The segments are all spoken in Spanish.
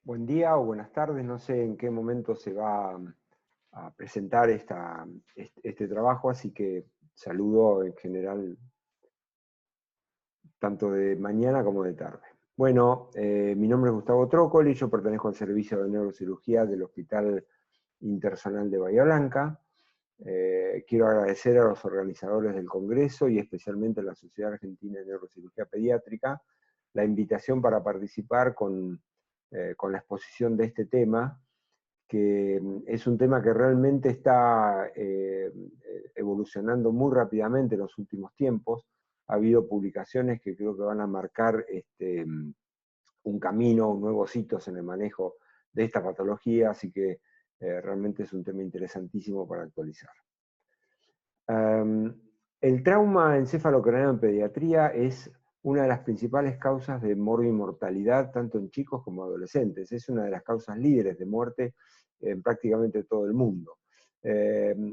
Buen día o buenas tardes, no sé en qué momento se va a presentar este trabajo, así que saludo en general tanto de mañana como de tarde. Bueno, mi nombre es Gustavo Trócoli, yo pertenezco al servicio de neurocirugía del Hospital Interzonal de Bahía Blanca. Quiero agradecer a los organizadores del Congreso y especialmente a la Sociedad Argentina de Neurocirugía Pediátrica la invitación para participar con la exposición de este tema, que es un tema que realmente está evolucionando muy rápidamente en los últimos tiempos. Ha habido publicaciones que creo que van a marcar un camino, nuevos hitos en el manejo de esta patología, así que realmente es un tema interesantísimo para actualizar. El trauma encefalocraneano en pediatría es una de las principales causas de morbimortalidad, tanto en chicos como adolescentes. Es una de las causas líderes de muerte en prácticamente todo el mundo.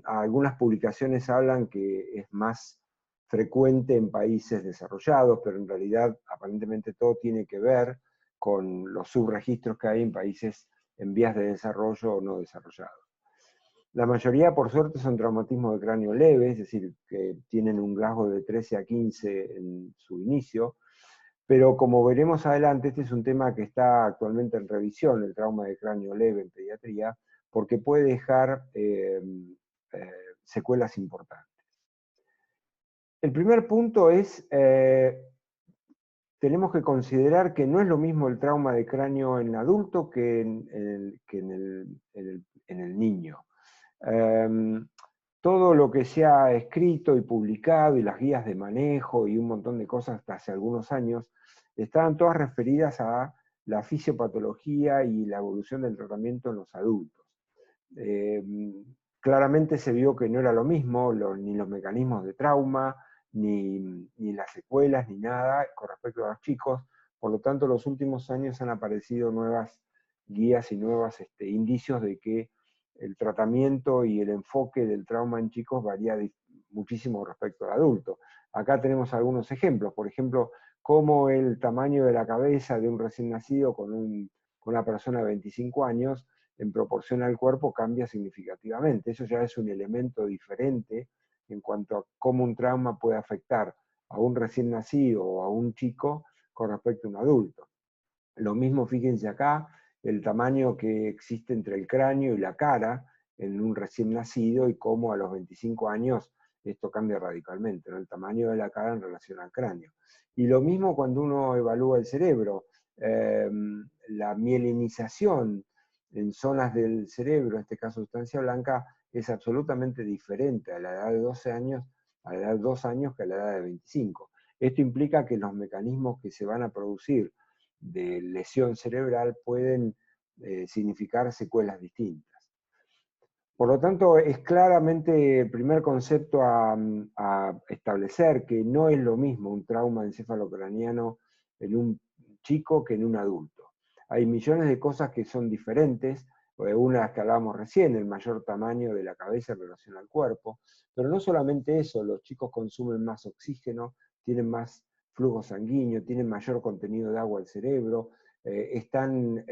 Algunas publicaciones hablan que es más frecuente en países desarrollados, pero en realidad aparentemente todo tiene que ver con los subregistros que hay en países en vías de desarrollo o no desarrollados. La mayoría, por suerte, son traumatismos de cráneo leve, es decir, que tienen un rasgo de 13 a 15 en su inicio, pero como veremos adelante, este es un tema que está actualmente en revisión, el trauma de cráneo leve en pediatría, porque puede dejar secuelas importantes. El primer punto es, tenemos que considerar que no es lo mismo el trauma de cráneo en adulto que en el niño. Todo lo que se ha escrito y publicado y las guías de manejo y un montón de cosas hasta hace algunos años, estaban todas referidas a la fisiopatología y la evolución del tratamiento en los adultos. Claramente se vio que no era lo mismo, ni los mecanismos de trauma, ni las secuelas, ni nada con respecto a los chicos. Por lo tanto, en los últimos años han aparecido nuevas guías y nuevos indicios de que el tratamiento y el enfoque del trauma en chicos varía muchísimo respecto al adulto. Acá tenemos algunos ejemplos, por ejemplo, cómo el tamaño de la cabeza de un recién nacido con una persona de 25 años en proporción al cuerpo cambia significativamente. Eso ya es un elemento diferente en cuanto a cómo un trauma puede afectar a un recién nacido o a un chico con respecto a un adulto. Lo mismo, fíjense acá, el tamaño que existe entre el cráneo y la cara en un recién nacido y cómo a los 25 años esto cambia radicalmente, ¿no? El tamaño de la cara en relación al cráneo. Y lo mismo cuando uno evalúa el cerebro. La mielinización en zonas del cerebro, en este caso sustancia blanca, es absolutamente diferente a la edad de 12 años, a la edad de 2 años que a la edad de 25. Esto implica que los mecanismos que se van a producir de lesión cerebral pueden significar secuelas distintas. Por lo tanto, es claramente el primer concepto a establecer que no es lo mismo un trauma encefalocraniano en un chico que en un adulto. Hay millones de cosas que son diferentes, una de las que hablábamos recién, el mayor tamaño de la cabeza en relación al cuerpo, pero no solamente eso, los chicos consumen más oxígeno, tienen más flujo sanguíneo, tienen mayor contenido de agua al cerebro, están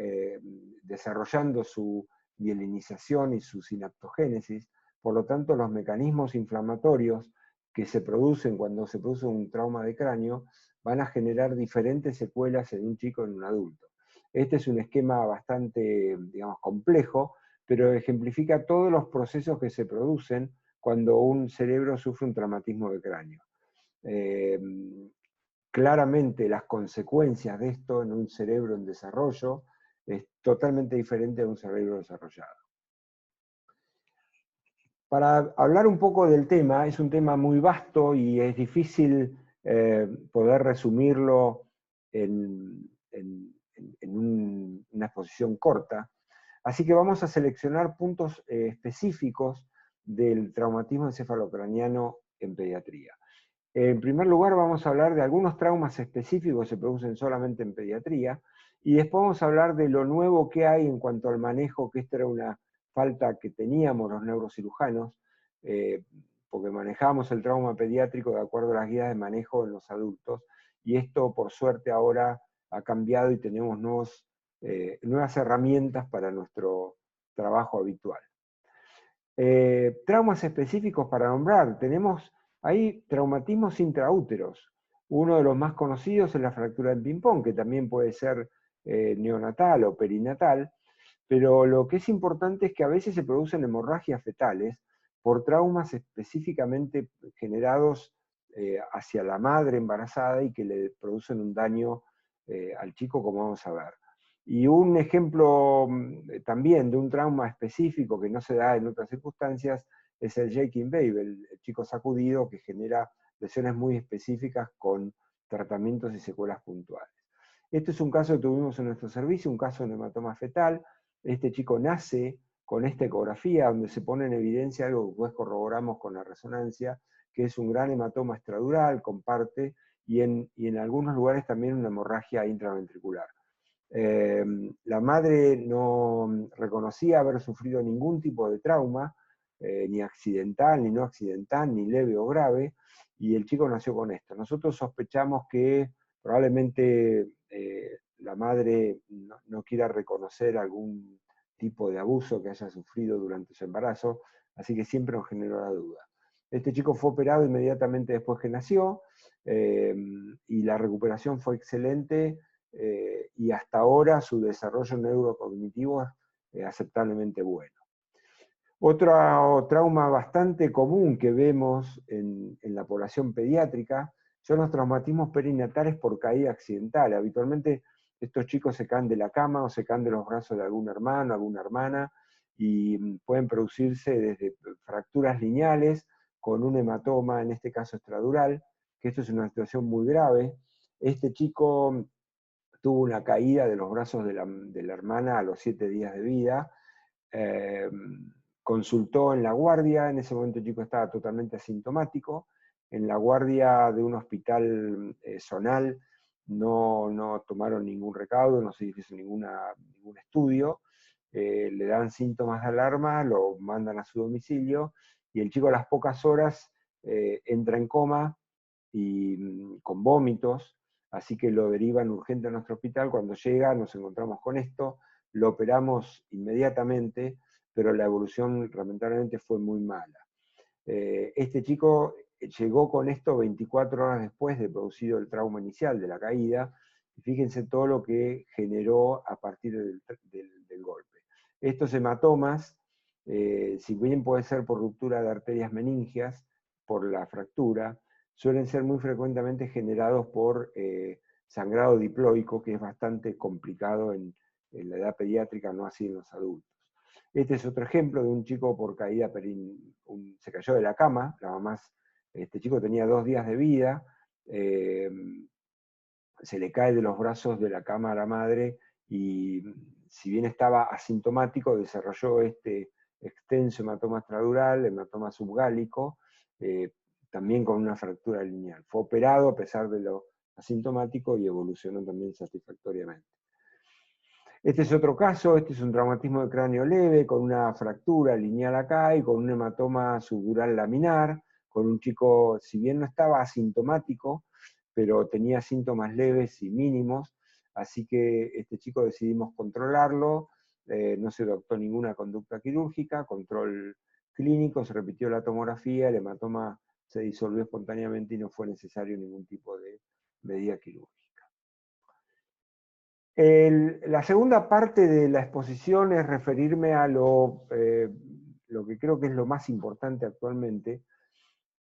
desarrollando su mielinización y su sinaptogénesis. Por lo tanto, los mecanismos inflamatorios que se producen cuando se produce un trauma de cráneo van a generar diferentes secuelas en un chico y en un adulto. Este es un esquema bastante, digamos, complejo, pero ejemplifica todos los procesos que se producen cuando un cerebro sufre un traumatismo de cráneo. Claramente las consecuencias de esto en un cerebro en desarrollo es totalmente diferente a un cerebro desarrollado. Para hablar un poco del tema, es un tema muy vasto y es difícil poder resumirlo en una exposición corta. Así que vamos a seleccionar puntos específicos del traumatismo encefalocraniano en pediatría. En primer lugar, vamos a hablar de algunos traumas específicos que se producen solamente en pediatría, y después vamos a hablar de lo nuevo que hay en cuanto al manejo, que esta era una falta que teníamos los neurocirujanos, porque manejamos el trauma pediátrico de acuerdo a las guías de manejo en los adultos, y esto por suerte ahora ha cambiado y tenemos nuevos nuevas herramientas para nuestro trabajo habitual. Traumas específicos para nombrar, tenemos ahí traumatismos intraúteros. Uno de los más conocidos es la fractura en ping-pong, que también puede ser neonatal o perinatal, pero lo que es importante es que a veces se producen hemorragias fetales por traumas específicamente generados hacia la madre embarazada y que le producen un daño al chico, como vamos a ver. Y un ejemplo también de un trauma específico que no se da en otras circunstancias es el shaking baby, el chico sacudido que genera lesiones muy específicas con tratamientos y secuelas puntuales. Este es un caso que tuvimos en nuestro servicio, un caso de hematoma fetal. Este chico nace con esta ecografía donde se pone en evidencia algo que después corroboramos con la resonancia, que es un gran hematoma extradural, comparte, y en algunos lugares también una hemorragia intraventricular. La madre no reconocía haber sufrido ningún tipo de trauma, ni accidental, ni no accidental, ni leve o grave, y el chico nació con esto. Nosotros sospechamos que probablemente la madre no quiera reconocer algún tipo de abuso que haya sufrido durante su embarazo, así que siempre nos generó la duda. Este chico fue operado inmediatamente después que nació, y la recuperación fue excelente, y hasta ahora su desarrollo neurocognitivo es aceptablemente bueno. Otro trauma bastante común que vemos en la población pediátrica son los traumatismos perinatales por caída accidental. Habitualmente estos chicos se caen de la cama o se caen de los brazos de algún hermano, alguna hermana, y pueden producirse desde fracturas lineales con un hematoma, en este caso extradural, que esto es una situación muy grave. Este chico tuvo una caída de los brazos de la hermana a los 7 días de vida. Eh, Consultó en la guardia, en ese momento el chico estaba totalmente asintomático. En la guardia de un hospital zonal no tomaron ningún recaudo, no se hizo ningún estudio. Le dan síntomas de alarma, lo mandan a su domicilio y el chico a las pocas horas entra en coma y con vómitos, así que lo derivan urgente a nuestro hospital. Cuando llega nos encontramos con esto, lo operamos inmediatamente, pero la evolución lamentablemente fue muy mala. Este chico llegó con esto 24 horas después de producido el trauma inicial de la caída, y fíjense todo lo que generó a partir del golpe. Estos hematomas, si bien puede ser por ruptura de arterias meningias, por la fractura, suelen ser muy frecuentemente generados por sangrado diploico, que es bastante complicado en la edad pediátrica, no así en los adultos. Este es otro ejemplo de un chico por caída, se cayó de la cama, este chico tenía 2 días de vida, se le cae de los brazos de la cama a la madre y si bien estaba asintomático, desarrolló este extenso hematoma extradural, hematoma subgálico, también con una fractura lineal. Fue operado a pesar de lo asintomático y evolucionó también satisfactoriamente. Este es otro caso, este es un traumatismo de cráneo leve, con una fractura lineal acá y con un hematoma subdural laminar, con un chico, si bien no estaba asintomático, pero tenía síntomas leves y mínimos, así que este chico decidimos controlarlo, no se adoptó ninguna conducta quirúrgica, control clínico, se repitió la tomografía, el hematoma se disolvió espontáneamente y no fue necesario ningún tipo de medida quirúrgica. La segunda parte de la exposición es referirme a lo que creo que es lo más importante actualmente,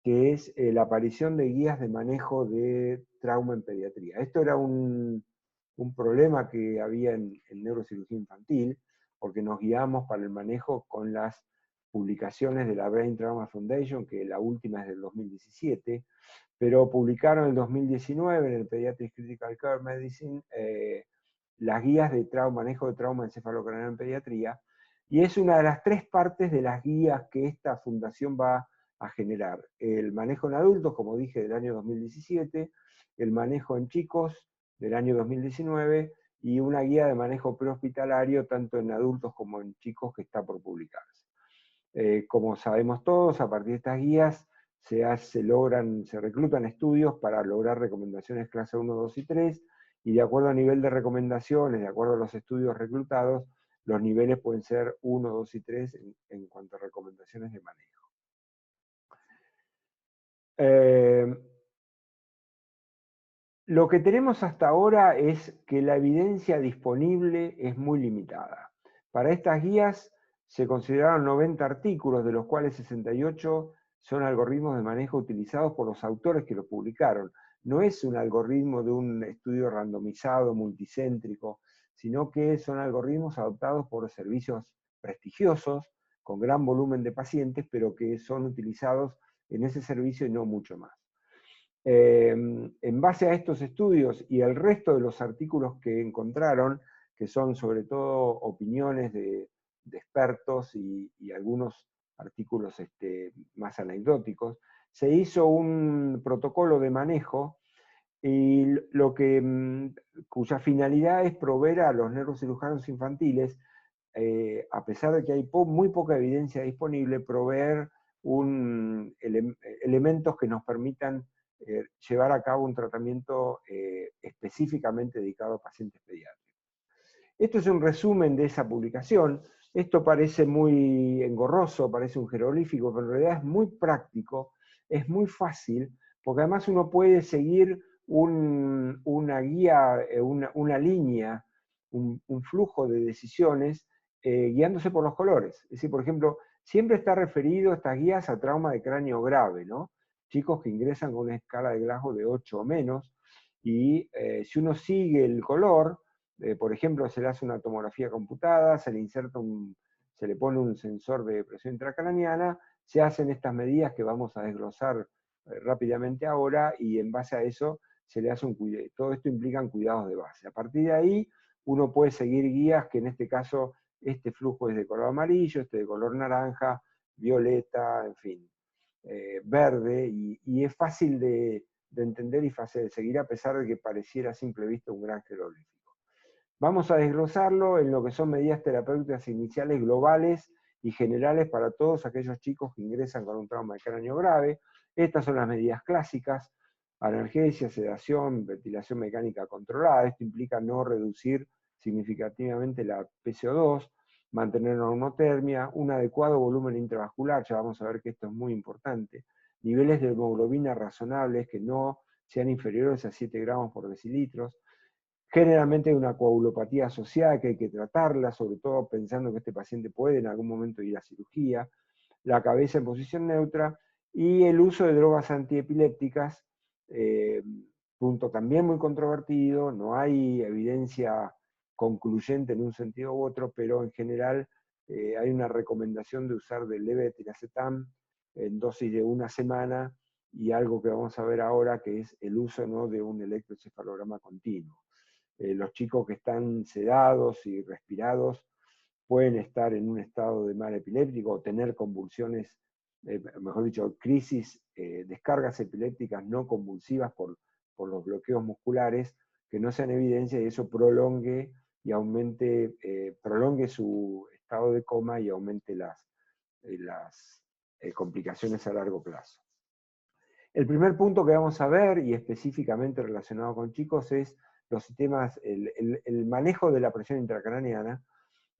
que es la aparición de guías de manejo de trauma en pediatría. Esto era un problema que había en neurocirugía infantil, porque nos guiamos para el manejo con las publicaciones de la Brain Trauma Foundation, que la última es del 2017, pero publicaron en el 2019 en el Pediatric Critical Care Medicine las guías de manejo de trauma encefalocraneal en pediatría, y es una de las 3 partes de las guías que esta fundación va a generar. El manejo en adultos, como dije, del año 2017, el manejo en chicos del año 2019, y una guía de manejo prehospitalario tanto en adultos como en chicos que está por publicarse. Como sabemos todos, a partir de estas guías se reclutan estudios para lograr recomendaciones clase 1, 2 y 3, y de acuerdo al nivel de recomendaciones, de acuerdo a los estudios reclutados, los niveles pueden ser 1, 2 y 3 en cuanto a recomendaciones de manejo. Lo que tenemos hasta ahora es que la evidencia disponible es muy limitada. Para estas guías se consideraron 90 artículos, de los cuales 68 son algoritmos de manejo utilizados por los autores que los publicaron. No es un algoritmo de un estudio randomizado, multicéntrico, sino que son algoritmos adoptados por servicios prestigiosos, con gran volumen de pacientes, pero que son utilizados en ese servicio y no mucho más. En base a estos estudios y el resto de los artículos que encontraron, que son sobre todo opiniones de expertos y algunos artículos más anecdóticos, se hizo un protocolo de manejo y cuya finalidad es proveer a los neurocirujanos infantiles, a pesar de que hay muy poca evidencia disponible, proveer elementos que nos permitan llevar a cabo un tratamiento específicamente dedicado a pacientes pediátricos. Esto es un resumen de esa publicación. Esto parece muy engorroso, parece un jeroglífico, pero en realidad es muy práctico, es muy fácil, porque además uno puede seguir una guía, una línea, un flujo de decisiones guiándose por los colores. Es decir, por ejemplo, siempre está referido estas guías a trauma de cráneo grave, ¿no? Chicos que ingresan con una escala de Glasgow de 8 o menos, y si uno sigue el color, por ejemplo, se le hace una tomografía computada, se le pone un sensor de presión intracraneana, se hacen estas medidas que vamos a desglosar rápidamente ahora, y en base a eso se le hace un cuidado. Todo esto implica cuidados de base. A partir de ahí, uno puede seguir guías, que en este caso, este flujo es de color amarillo, este de color naranja, violeta, en fin, verde, y es fácil de entender y fácil de seguir, a pesar de que pareciera a simple vista un gran jeroglífico. Vamos a desglosarlo en lo que son medidas terapéuticas iniciales globales y generales para todos aquellos chicos que ingresan con un trauma de cráneo grave. Estas son las medidas clásicas: analgesia, sedación, ventilación mecánica controlada. Esto implica no reducir significativamente la PCO2, mantener normotermia, un adecuado volumen intravascular, ya vamos a ver que esto es muy importante, niveles de hemoglobina razonables que no sean inferiores a 7 gramos por decilitros. Generalmente hay una coagulopatía asociada que hay que tratarla, sobre todo pensando que este paciente puede en algún momento ir a cirugía, la cabeza en posición neutra, y el uso de drogas antiepilépticas, punto también muy controvertido, no hay evidencia concluyente en un sentido u otro, pero en general hay una recomendación de usar del levetiracetam en dosis de 1 semana, y algo que vamos a ver ahora, que es el uso, ¿no?, de un electroencefalograma continuo. Los chicos que están sedados y respirados pueden estar en un estado de mal epiléptico o tener convulsiones, mejor dicho, crisis, descargas epilépticas no convulsivas por los bloqueos musculares, que no sean evidencia, y eso prolongue su estado de coma y aumente las complicaciones a largo plazo. El primer punto que vamos a ver, y específicamente relacionado con chicos, es los sistemas, el manejo de la presión intracraneana.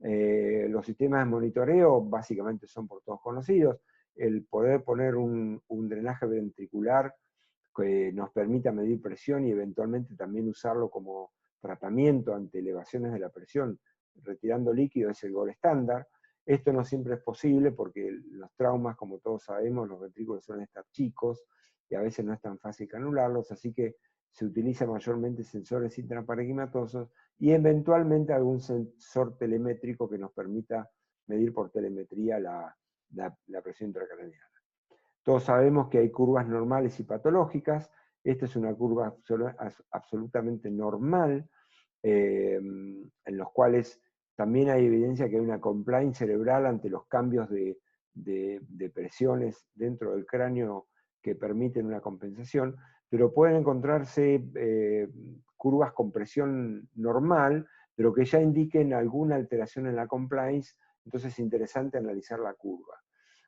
Los sistemas de monitoreo básicamente son por todos conocidos. El poder poner un drenaje ventricular que nos permita medir presión y eventualmente también usarlo como tratamiento ante elevaciones de la presión, retirando líquido, es el gold estándar. Esto no siempre es posible porque los traumas, como todos sabemos, los ventrículos suelen estar chicos y a veces no es tan fácil canularlos, así que se utiliza mayormente sensores intraparenquimatosos y eventualmente algún sensor telemétrico que nos permita medir por telemetría la presión intracraneana. Todos sabemos que hay curvas normales y patológicas. Esta es una curva absolutamente normal, en los cuales también hay evidencia que hay una compliance cerebral ante los cambios de presiones dentro del cráneo que permiten una compensación, pero pueden encontrarse curvas con presión normal, pero que ya indiquen alguna alteración en la compliance. Entonces es interesante analizar la curva.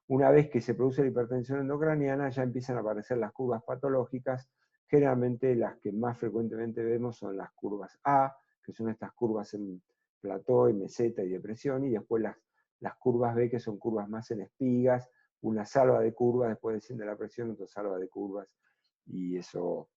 Una vez que se produce la hipertensión endocraniana, ya empiezan a aparecer las curvas patológicas, Generalmente las que más frecuentemente vemos son las curvas A, que son estas curvas en plató, y meseta y depresión, y después las curvas B, que son curvas más en espigas, una salva de curvas, después desciende la presión, otra salva de curvas, y eso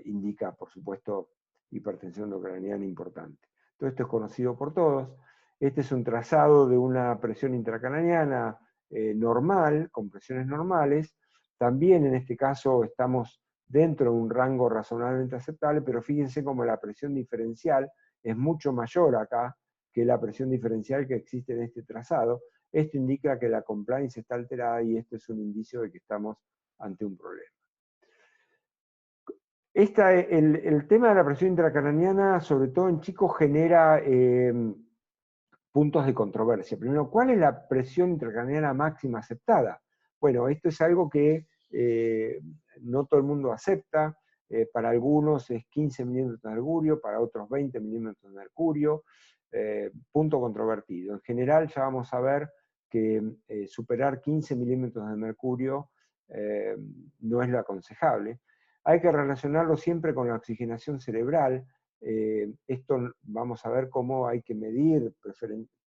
indica, por supuesto, hipertensión endocraniana importante. Todo esto es conocido por todos. Este es un trazado de una presión intracraniana normal, con presiones normales. También en este caso estamos dentro de un rango razonablemente aceptable, pero fíjense cómo la presión diferencial es mucho mayor acá que la presión diferencial que existe en este trazado. Esto indica que la compliance está alterada y esto es un indicio de que estamos ante un problema. El tema de la presión intracraniana, sobre todo en chicos, genera puntos de controversia. Primero, ¿cuál es la presión intracraniana máxima aceptada? Bueno, esto es algo que no todo el mundo acepta. Para algunos es 15 milímetros de mercurio, para otros 20 milímetros de mercurio. Punto controvertido. En general ya vamos a ver que superar 15 milímetros de mercurio no es lo aconsejable. Hay que relacionarlo siempre con la oxigenación cerebral. Esto vamos a ver cómo hay que medir,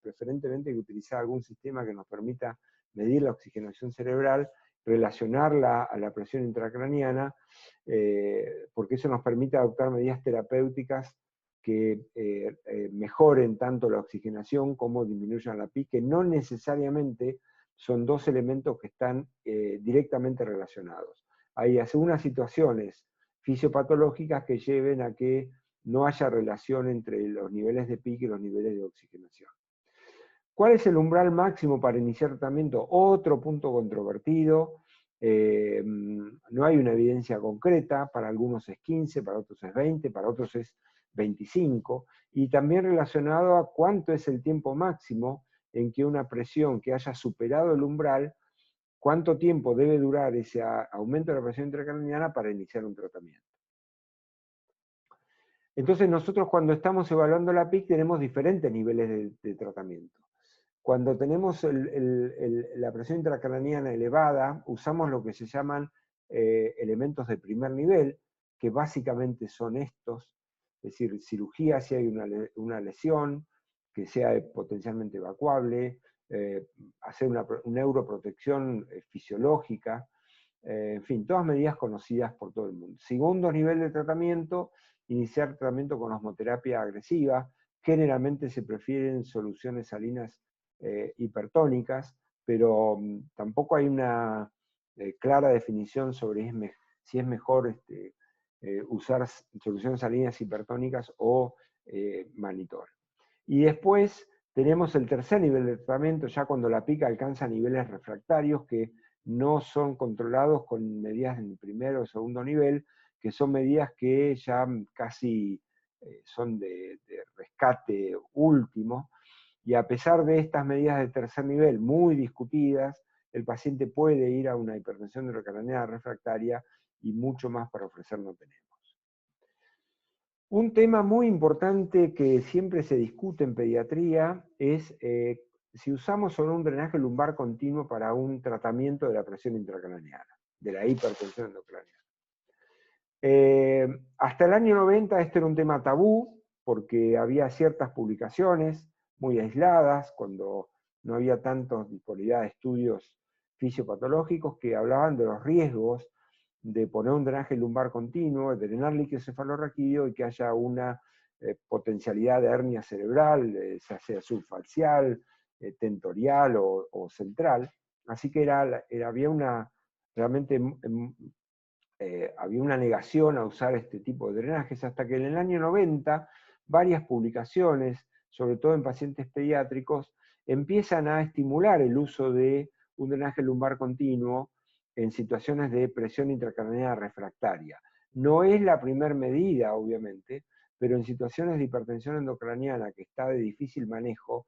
preferentemente hay que utilizar algún sistema que nos permita medir la oxigenación cerebral, relacionarla a la presión intracraniana, porque eso nos permite adoptar medidas terapéuticas que mejoren tanto la oxigenación como disminuyan la PI, que no necesariamente son dos elementos que están directamente relacionados. Hay algunas situaciones fisiopatológicas que lleven a que no haya relación entre los niveles de PIC y los niveles de oxigenación. ¿Cuál es el umbral máximo para iniciar tratamiento? Otro punto controvertido. No hay una evidencia concreta, para algunos es 15, para otros es 20, para otros es 25, y también relacionado a cuánto es el tiempo máximo en que una presión que haya superado el umbral, cuánto tiempo debe durar ese aumento de la presión intracraniana para iniciar un tratamiento. Entonces nosotros cuando estamos evaluando la PIC tenemos diferentes niveles de tratamiento. Cuando tenemos la presión intracraniana elevada, usamos lo que se llaman elementos de primer nivel, que básicamente son estos, es decir, cirugía si hay una lesión, que sea potencialmente evacuable, hacer una neuroprotección fisiológica, en fin, todas medidas conocidas por todo el mundo. Segundo nivel de tratamiento, iniciar tratamiento con osmoterapia agresiva. Generalmente se prefieren soluciones salinas hipertónicas, pero tampoco hay una clara definición sobre si es mejor usar soluciones salinas hipertónicas o mannitol. Y después tenemos el tercer nivel de tratamiento, ya cuando la PIC alcanza niveles refractarios que no son controlados con medidas en primero o segundo nivel, que son medidas que ya casi son de rescate último, y a pesar de estas medidas de tercer nivel muy discutidas, el paciente puede ir a una hipertensión intracraniana refractaria y mucho más para ofrecer no tenemos. Un tema muy importante que siempre se discute en pediatría es si usamos o no un drenaje lumbar continuo para un tratamiento de la presión intracraniana, de la hipertensión endocraniana. Hasta el año 90 este era un tema tabú, porque había ciertas publicaciones muy aisladas, cuando no había tanta disponibilidad de estudios fisiopatológicos que hablaban de los riesgos de poner un drenaje lumbar continuo, de drenar líquido cefalorraquídeo y que haya una potencialidad de hernia cerebral, ya sea subfacial, tentorial o central. Así que había realmente había una negación a usar este tipo de drenajes, hasta que en el año 90 varias publicaciones, sobre todo en pacientes pediátricos, empiezan a estimular el uso de un drenaje lumbar continuo en situaciones de presión intracraniana refractaria. No es la primera medida, obviamente, pero en situaciones de hipertensión endocraniana que está de difícil manejo,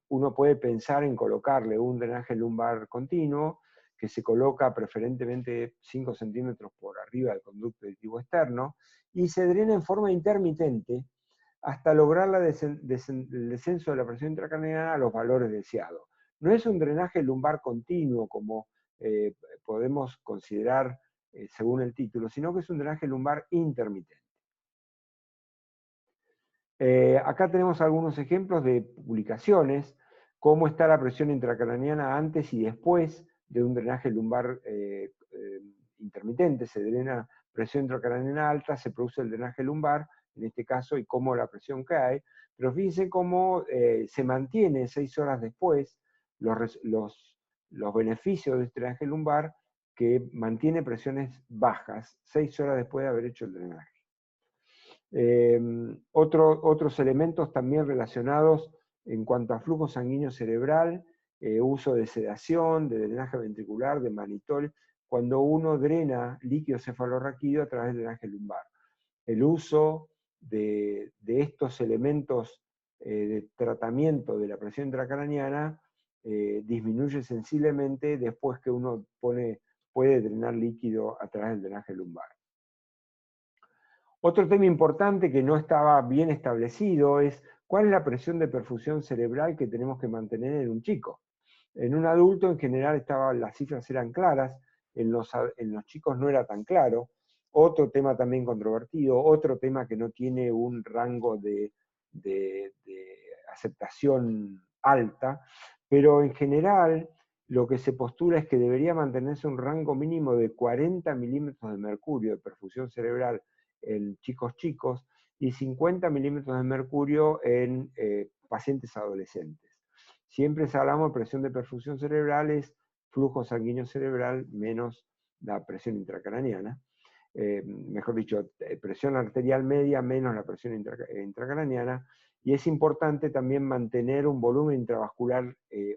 uno puede pensar en colocarle un drenaje lumbar continuo, que se coloca preferentemente 5 centímetros por arriba del conducto auditivo externo, y se drena en forma intermitente hasta lograr el descenso de la presión intracraniana a los valores deseados. No es un drenaje lumbar continuo como podemos considerar según el título, sino que es un drenaje lumbar intermitente. Acá tenemos algunos ejemplos de publicaciones, cómo está la presión intracraneana antes y después de un drenaje lumbar intermitente. Se drena presión intracraneana alta, se produce el drenaje lumbar, en este caso, y cómo la presión cae. Pero fíjense cómo se mantiene 6 horas después los beneficios de este drenaje lumbar, que mantiene presiones bajas 6 horas después de haber hecho el drenaje. Otros elementos también relacionados en cuanto a flujo sanguíneo cerebral, uso de sedación, de drenaje ventricular, de manitol, cuando uno drena líquido cefalorraquídeo a través del drenaje lumbar. El uso de estos elementos de tratamiento de la presión intracraneana disminuye sensiblemente después que uno puede drenar líquido a través del drenaje lumbar. Otro tema importante que no estaba bien establecido es cuál es la presión de perfusión cerebral que tenemos que mantener en un chico. En un adulto en general las cifras eran claras, en los chicos no era tan claro. Otro tema también controvertido, otro tema que no tiene un rango de aceptación alta, pero en general lo que se postula es que debería mantenerse un rango mínimo de 40 milímetros de mercurio de perfusión cerebral en chicos y 50 milímetros de mercurio en pacientes adolescentes. Siempre hablamos de presión de perfusión cerebral, es flujo sanguíneo cerebral menos la presión intracraneana. Mejor dicho, presión arterial media menos la presión intracraneana. Y es importante también mantener un volumen intravascular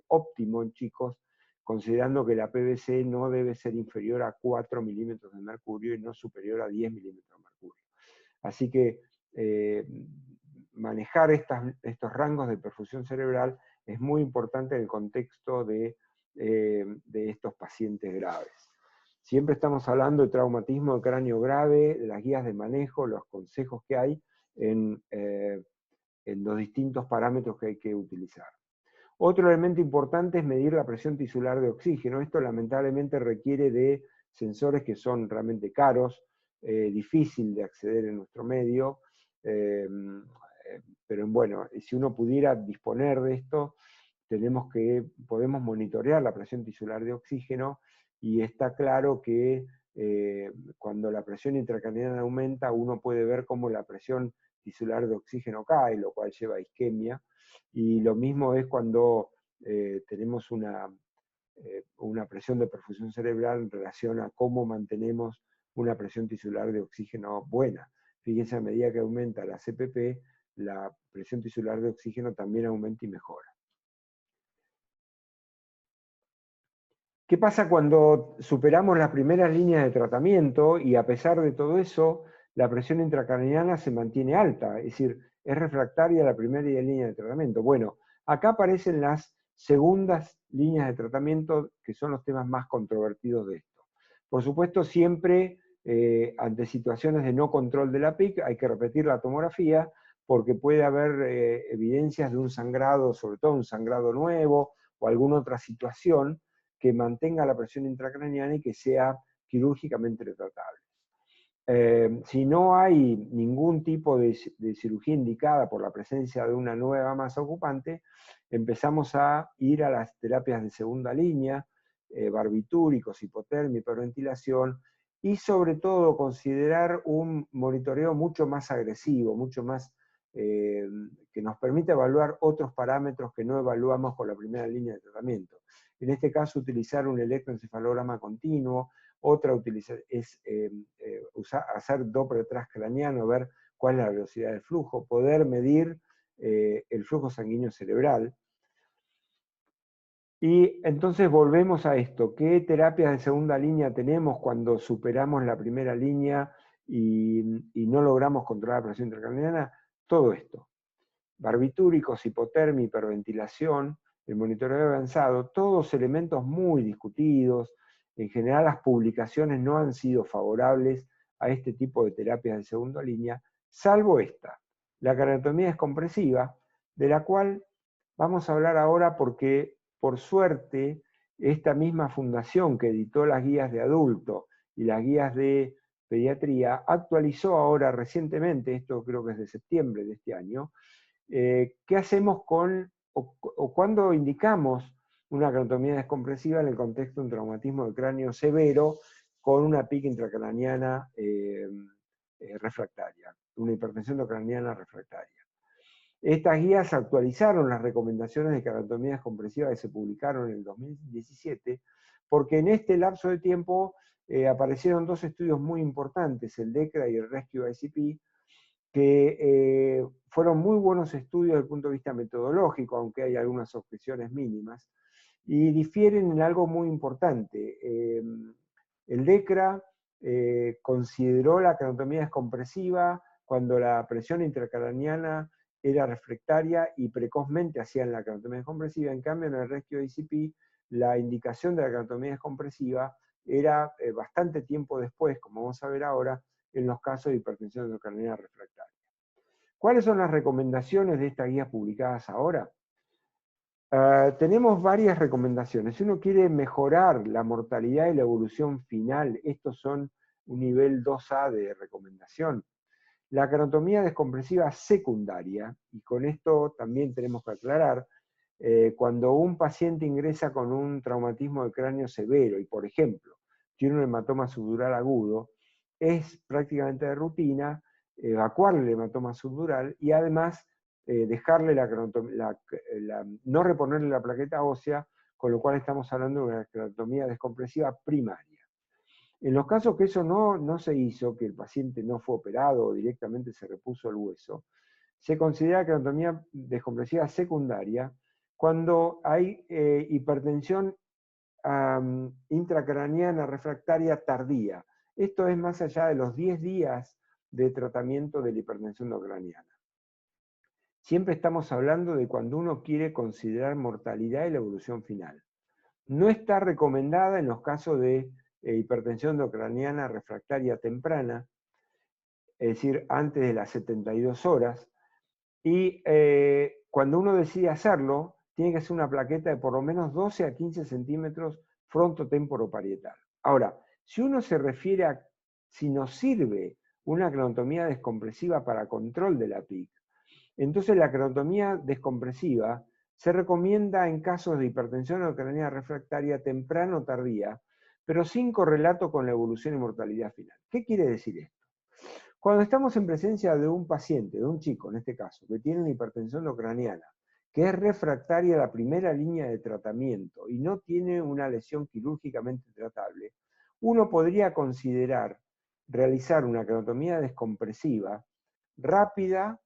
óptimo en chicos, considerando que la PVC no debe ser inferior a 4 milímetros de mercurio y no superior a 10 milímetros de mercurio. Así que manejar estos rangos de perfusión cerebral es muy importante en el contexto de estos pacientes graves. Siempre estamos hablando de traumatismo de cráneo grave, las guías de manejo, los consejos que hay en los distintos parámetros que hay que utilizar. Otro elemento importante es medir la presión tisular de oxígeno. Esto lamentablemente requiere de sensores que son realmente caros, difícil de acceder en nuestro medio, pero bueno, si uno pudiera disponer de esto, podemos monitorear la presión tisular de oxígeno, y está claro que cuando la presión intracraneana aumenta, uno puede ver cómo la presión tisular de oxígeno cae, lo cual lleva a isquemia, y lo mismo es cuando tenemos una presión de perfusión cerebral en relación a cómo mantenemos una presión tisular de oxígeno buena. Fíjense, a medida que aumenta la CPP, la presión tisular de oxígeno también aumenta y mejora. ¿Qué pasa cuando superamos las primeras líneas de tratamiento y a pesar de todo eso, la presión intracraneana se mantiene alta? Es decir, es refractaria a la primera línea de tratamiento. Bueno, acá aparecen las segundas líneas de tratamiento, que son los temas más controvertidos de esto. Por supuesto, siempre ante situaciones de no control de la PIC hay que repetir la tomografía, porque puede haber evidencias de un sangrado, sobre todo un sangrado nuevo o alguna otra situación que mantenga la presión intracraneana y que sea quirúrgicamente tratable. Si no hay ningún tipo de cirugía indicada por la presencia de una nueva masa ocupante, empezamos a ir a las terapias de segunda línea, barbitúricos, hipotermia, hiperventilación, y sobre todo considerar un monitoreo mucho más agresivo, mucho más que nos permita evaluar otros parámetros que no evaluamos con la primera línea de tratamiento. En este caso, utilizar un electroencefalograma continuo. Otra es hacer Doppler transcraniano, ver cuál es la velocidad del flujo, poder medir el flujo sanguíneo cerebral. Y entonces volvemos a esto: ¿qué terapias de segunda línea tenemos cuando superamos la primera línea y no logramos controlar la presión intracraneana? Todo esto: barbitúricos, hipotermia, hiperventilación, el monitoreo avanzado, todos elementos muy discutidos. En general las publicaciones no han sido favorables a este tipo de terapias de segunda línea, salvo esta, la craniotomía descompresiva, de la cual vamos a hablar ahora porque, por suerte, esta misma fundación que editó las guías de adulto y las guías de pediatría, actualizó ahora recientemente, esto creo que es de septiembre de este año, qué hacemos con, o cuándo indicamos una craneotomía descompresiva en el contexto de un traumatismo de cráneo severo con una PIC intracraniana refractaria, una hipertensión intracraniana refractaria. Estas guías actualizaron las recomendaciones de craneotomía descompresiva que se publicaron en el 2017, porque en este lapso de tiempo aparecieron dos estudios muy importantes, el DECRA y el Rescue ICP, que fueron muy buenos estudios desde el punto de vista metodológico, aunque hay algunas objeciones mínimas, y difieren en algo muy importante. El DECRA consideró la craneotomía descompresiva cuando la presión intracraneana era refractaria y precozmente hacían la craneotomía descompresiva. En cambio, en el Rescue ICP, la indicación de la craneotomía descompresiva era bastante tiempo después, como vamos a ver ahora, en los casos de hipertensión intracraneana refractaria. ¿Cuáles son las recomendaciones de estas guías publicadas ahora? Tenemos varias recomendaciones. Si uno quiere mejorar la mortalidad y la evolución final, estos son un nivel 2A de recomendación. La craneotomía descompresiva secundaria, y con esto también tenemos que aclarar, cuando un paciente ingresa con un traumatismo de cráneo severo y, por ejemplo, tiene un hematoma subdural agudo, es prácticamente de rutina evacuarle el hematoma subdural y además dejarle no reponerle la plaqueta ósea, con lo cual estamos hablando de una craneotomía descompresiva primaria. En los casos que eso no se hizo, que el paciente no fue operado o directamente se repuso el hueso, se considera craneotomía descompresiva secundaria cuando hay hipertensión intracraneana refractaria tardía. Esto es más allá de los 10 días de tratamiento de la hipertensión endocraniana. Siempre estamos hablando de cuando uno quiere considerar mortalidad y la evolución final. No está recomendada en los casos de hipertensión endocraniana refractaria temprana, es decir, antes de las 72 horas, y cuando uno decide hacerlo, tiene que ser una plaqueta de por lo menos 12 a 15 centímetros frontotemporoparietal. Ahora, si uno se refiere a si nos sirve una craneotomía descompresiva para control de la PIC, entonces la craneotomía descompresiva se recomienda en casos de hipertensión endocraniana refractaria temprana o tardía, pero sin correlato con la evolución y mortalidad final. ¿Qué quiere decir esto? Cuando estamos en presencia de un paciente, de un chico en este caso, que tiene una hipertensión endocraniana, que es refractaria a la primera línea de tratamiento y no tiene una lesión quirúrgicamente tratable, uno podría considerar realizar una craneotomía descompresiva rápida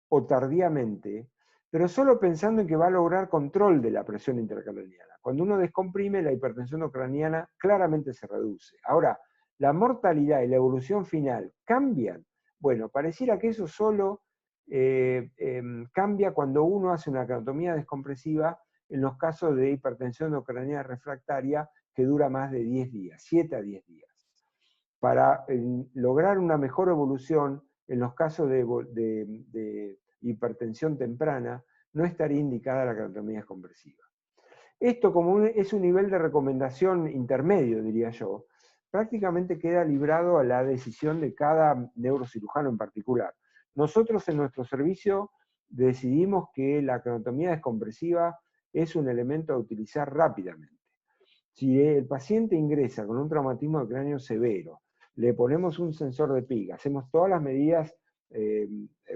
o tardíamente, pero solo pensando en que va a lograr control de la presión intracraniana. Cuando uno descomprime, la hipertensión intracraniana claramente se reduce. Ahora, ¿la mortalidad y la evolución final cambian? Bueno, pareciera que eso solo cambia cuando uno hace una craneotomía descompresiva en los casos de hipertensión intracraniana refractaria que dura más de 10 días, 7 a 10 días. Para lograr una mejor evolución, en los casos de hipertensión temprana, no estaría indicada la craneotomía descompresiva. Esto, como es un nivel de recomendación intermedio, diría yo, prácticamente queda librado a la decisión de cada neurocirujano en particular. Nosotros en nuestro servicio decidimos que la craneotomía descompresiva es un elemento a utilizar rápidamente. Si el paciente ingresa con un traumatismo de cráneo severo, le ponemos un sensor de PIC, hacemos todas las medidas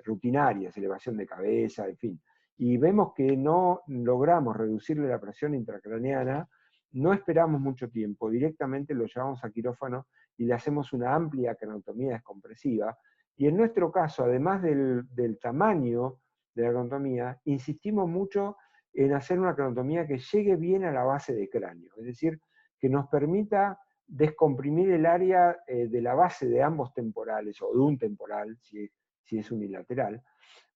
rutinarias, elevación de cabeza, en fin, y vemos que no logramos reducirle la presión intracraneana, no esperamos mucho tiempo, directamente lo llevamos a quirófano y le hacemos una amplia craneotomía descompresiva, y en nuestro caso, además del tamaño de la craneotomía, insistimos mucho en hacer una craneotomía que llegue bien a la base de cráneo, es decir, que nos permita descomprimir el área de la base de ambos temporales, o de un temporal, si es unilateral,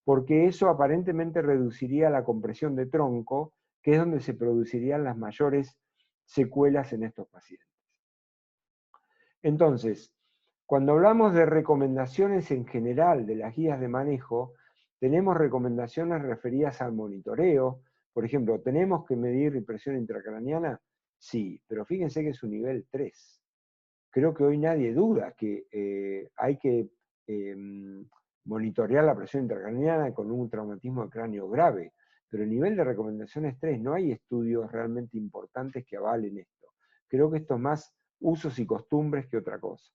porque eso aparentemente reduciría la compresión de tronco, que es donde se producirían las mayores secuelas en estos pacientes. Entonces, cuando hablamos de recomendaciones en general de las guías de manejo, tenemos recomendaciones referidas al monitoreo. Por ejemplo, ¿tenemos que medir presión intracraneana? Sí, pero fíjense que es un nivel 3. creo que hoy nadie duda que hay que monitorear la presión intracraneana con un traumatismo de cráneo grave, pero el nivel de recomendación es 3, no hay estudios realmente importantes que avalen esto. Creo que esto es más usos y costumbres que otra cosa.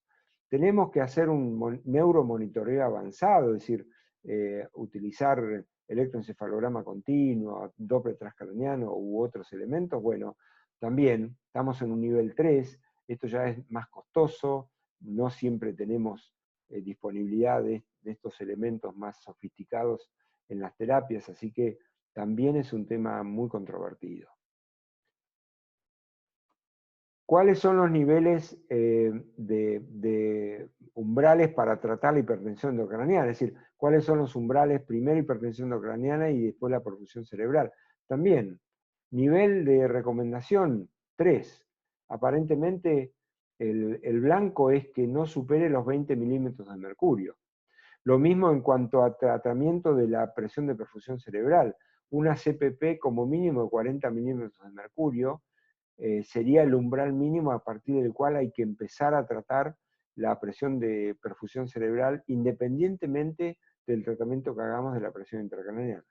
Tenemos que hacer un neuromonitoreo avanzado, es decir, utilizar electroencefalograma continuo, Doppler transcraniano u otros elementos. Bueno, también estamos en un nivel 3, esto ya es más costoso, no siempre tenemos disponibilidad de estos elementos más sofisticados en las terapias, así que también es un tema muy controvertido. ¿Cuáles son los niveles de umbrales para tratar la hipertensión endocraniana? Es decir, ¿cuáles son los umbrales? Primero hipertensión endocraniana y después la perfusión cerebral. También, nivel de recomendación 3. Aparentemente, el blanco es que no supere los 20 milímetros de mercurio. Lo mismo en cuanto a tratamiento de la presión de perfusión cerebral. Una CPP como mínimo de 40 milímetros de mercurio, sería el umbral mínimo a partir del cual hay que empezar a tratar la presión de perfusión cerebral independientemente del tratamiento que hagamos de la presión intracraniana.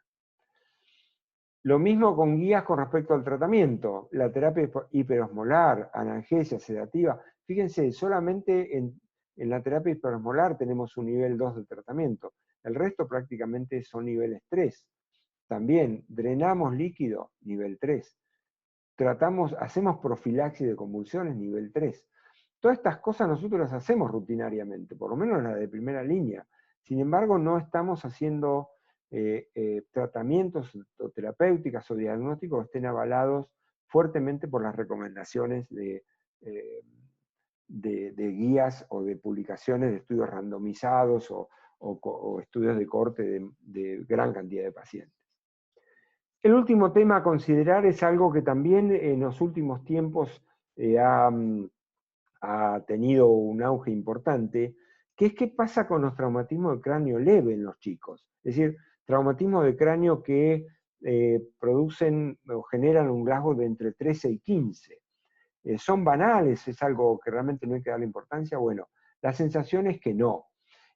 Lo mismo con guías con respecto al tratamiento, la terapia hiperosmolar, analgesia, sedativa. Fíjense, solamente en la terapia hiperosmolar tenemos un nivel 2 de tratamiento, el resto prácticamente son niveles 3. También drenamos líquido, nivel 3. Hacemos profilaxis de convulsiones, nivel 3. Todas estas cosas nosotros las hacemos rutinariamente, por lo menos las de primera línea. Sin embargo, no estamos haciendo tratamientos o terapéuticas o diagnósticos que estén avalados fuertemente por las recomendaciones de guías o de publicaciones de estudios randomizados o estudios de corte de gran cantidad de pacientes. El último tema a considerar es algo que también en los últimos tiempos ha tenido un auge importante, que es qué pasa con los traumatismos de cráneo leve en los chicos. Es decir, traumatismos de cráneo que producen o generan un rasgo de entre 13 y 15. ¿Son banales? ¿Es algo que realmente no hay que darle importancia? Bueno, la sensación es que no.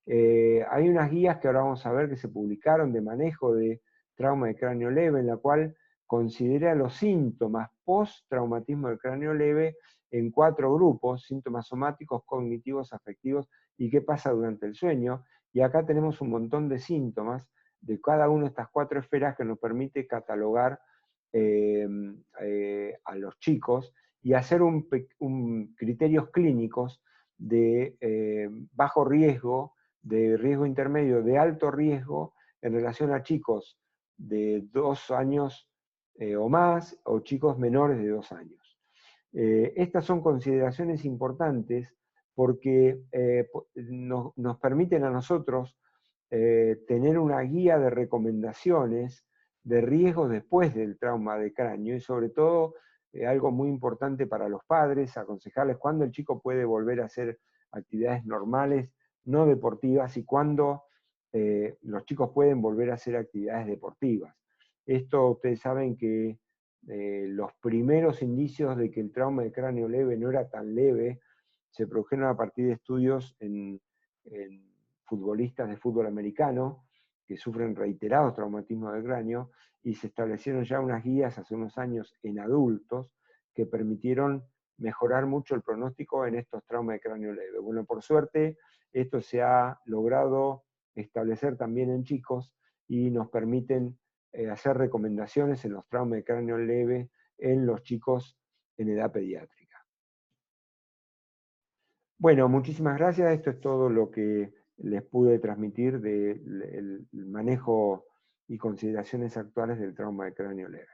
Hay unas guías que ahora vamos a ver que se publicaron de manejo de trauma de cráneo leve, en la cual considera los síntomas post-traumatismo del cráneo leve en 4 grupos: síntomas somáticos, cognitivos, afectivos y qué pasa durante el sueño. Y acá tenemos un montón de síntomas de cada una de estas 4 esferas que nos permite catalogar a los chicos y hacer criterios clínicos de bajo riesgo, de riesgo intermedio, de alto riesgo en relación a chicos de 2 años o más, o chicos menores de 2 años. Estas son consideraciones importantes porque nos permiten a nosotros tener una guía de recomendaciones de riesgos después del trauma de cráneo y sobre todo algo muy importante para los padres, aconsejarles cuándo el chico puede volver a hacer actividades normales, no deportivas, y cuándo los chicos pueden volver a hacer actividades deportivas. Esto ustedes saben que los primeros indicios de que el trauma de cráneo leve no era tan leve se produjeron a partir de estudios en futbolistas de fútbol americano que sufren reiterados traumatismos de cráneo, y se establecieron ya unas guías hace unos años en adultos que permitieron mejorar mucho el pronóstico en estos traumas de cráneo leve. Bueno, por suerte, esto se ha logrado establecer también en chicos y nos permiten hacer recomendaciones en los traumas de cráneo leve en los chicos en edad pediátrica. Bueno, muchísimas gracias. Esto es todo lo que les pude transmitir del manejo y consideraciones actuales del trauma de cráneo leve.